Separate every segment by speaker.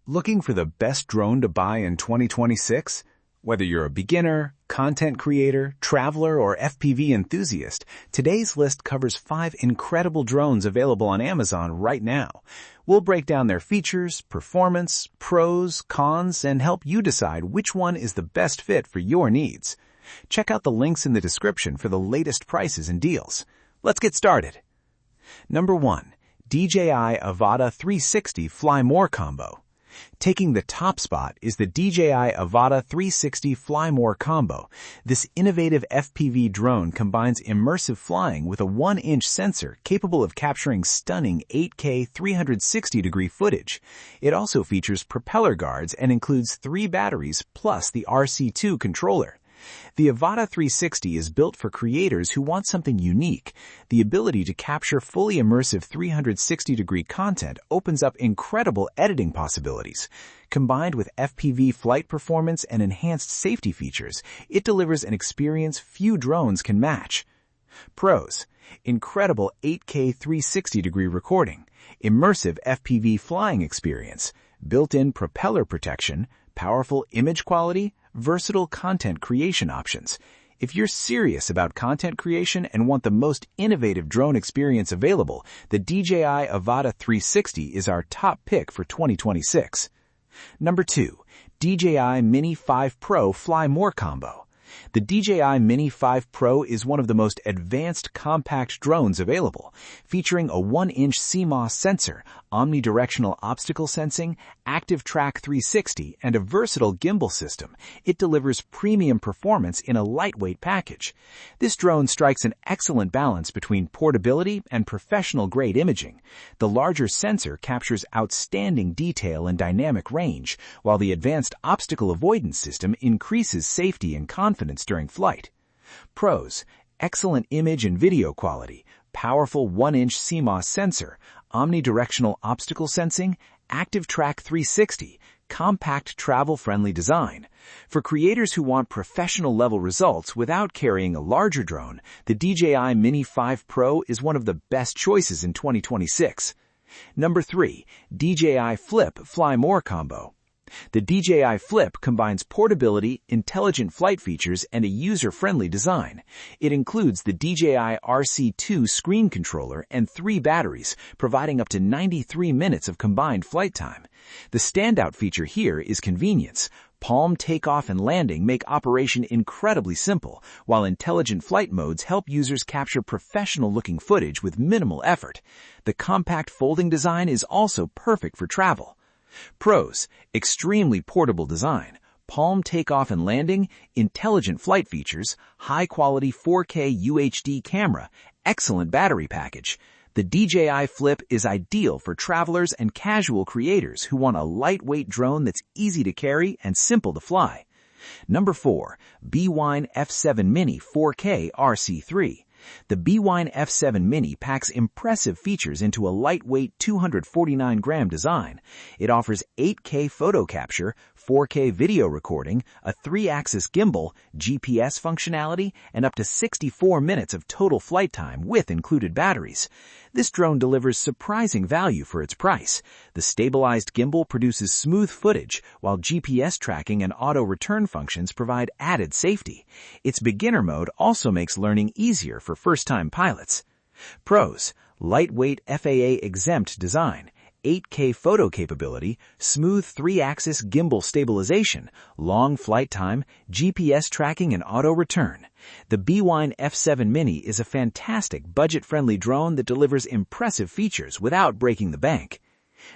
Speaker 1: Looking for the best drone to buy in 2026? Whether you're a beginner, content creator, traveler, or FPV enthusiast, today's list covers 5 incredible drones available on Amazon right now. We'll break down their features, performance, pros, cons, and help you decide which one is the best fit for your needs. Check out the links in the description for the latest prices and deals. Let's get started. Number 1. DJI Avata 360 Fly More Combo. Taking the top spot is the DJI Avata 360 Fly More Combo. This innovative FPV drone combines immersive flying with a 1-inch sensor capable of capturing stunning 8K 360-degree footage. It also features propeller guards and includes 3 batteries plus the RC2 controller. The Avata 360 is built for creators who want something unique. The ability to capture fully immersive 360-degree content opens up incredible editing possibilities. Combined with FPV flight performance and enhanced safety features, it delivers an experience few drones can match. Pros: incredible 8K 360-degree recording, immersive FPV flying experience, built-in propeller protection, powerful image quality, versatile content creation options. If you're serious about content creation and want the most innovative drone experience available, the DJI Avata 360 is our top pick for 2026. Number 2. DJI Mini 5 Pro Fly More Combo. The DJI Mini 5 Pro is one of the most advanced compact drones available, featuring a 1-inch CMOS sensor, omnidirectional obstacle sensing, active track 360, and a versatile gimbal system. It delivers premium performance in a lightweight package. This drone strikes an excellent balance between portability and professional-grade imaging. The larger sensor captures outstanding detail and dynamic range, while the advanced obstacle avoidance system increases safety and confidence during flight. Pros: excellent image and video quality, powerful 1-inch CMOS sensor, omnidirectional obstacle sensing, active track 360, compact travel-friendly design. For creators who want professional-level results without carrying a larger drone, the DJI Mini 5 Pro is one of the best choices in 2026. Number 3. DJI Flip Fly More Combo. The DJI Flip combines portability, intelligent flight features, and a user-friendly design. It includes the DJI RC2 screen controller and 3 batteries, providing up to 93 minutes of combined flight time. The standout feature here is convenience. Palm takeoff and landing make operation incredibly simple, while intelligent flight modes help users capture professional-looking footage with minimal effort. The compact folding design is also perfect for travel. Pros: extremely portable design, palm takeoff and landing, intelligent flight features, high-quality 4K UHD camera, excellent battery package. The DJI Flip is ideal for travelers and casual creators who want a lightweight drone that's easy to carry and simple to fly. Number 4. Bwine F7 Mini 4K RC3. The Bwine F7 Mini packs impressive features into a lightweight 249-gram design. It offers 8K photo capture, 4K video recording, a 3-axis gimbal, GPS functionality, and up to 64 minutes of total flight time with included batteries. This drone delivers surprising value for its price. The stabilized gimbal produces smooth footage, while GPS tracking and auto return functions provide added safety. Its beginner mode also makes learning easier for first-time pilots. Pros: lightweight FAA-exempt design, 8K photo capability, smooth 3-axis gimbal stabilization, long flight time, GPS tracking, and auto return. The Bwine F7 Mini is a fantastic budget-friendly drone that delivers impressive features without breaking the bank.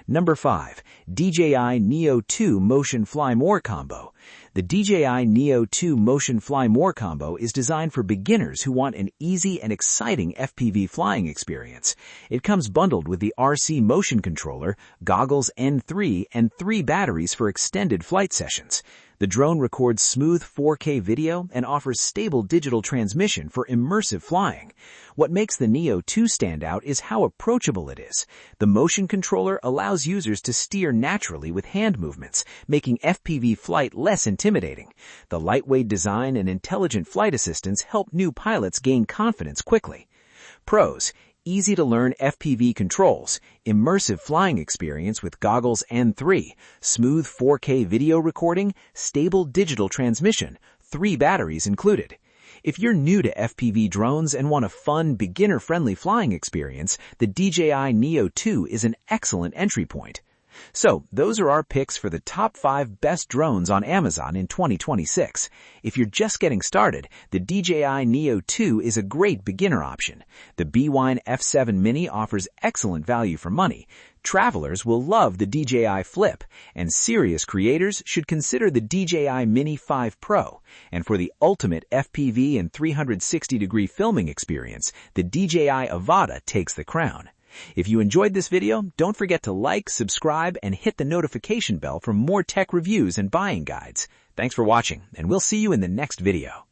Speaker 1: Number 5. DJI Neo 2 Motion Fly More Combo. The DJI Neo 2 Motion Fly More Combo is designed for beginners who want an easy and exciting FPV flying experience. It comes bundled with the RC motion controller, goggles N3, and 3 batteries for extended flight sessions. The drone records smooth 4K video and offers stable digital transmission for immersive flying. What makes the Neo 2 stand out is how approachable it is. The motion controller allows users to steer naturally with hand movements, making FPV flight less intimidating. The lightweight design and intelligent flight assistance help new pilots gain confidence quickly. Pros: easy-to-learn FPV controls, immersive flying experience with goggles N3, smooth 4K video recording, stable digital transmission, 3 batteries included. If you're new to FPV drones and want a fun, beginner-friendly flying experience, the DJI Neo 2 is an excellent entry point. So, those are our picks for the top 5 best drones on Amazon in 2026. If you're just getting started, the DJI Neo 2 is a great beginner option. The Bwine F7 Mini offers excellent value for money. Travelers will love the DJI Flip, and serious creators should consider the DJI Mini 5 Pro. And for the ultimate FPV and 360-degree filming experience, the DJI Avata takes the crown. If you enjoyed this video, don't forget to like, subscribe, and hit the notification bell for more tech reviews and buying guides. Thanks for watching, and we'll see you in the next video.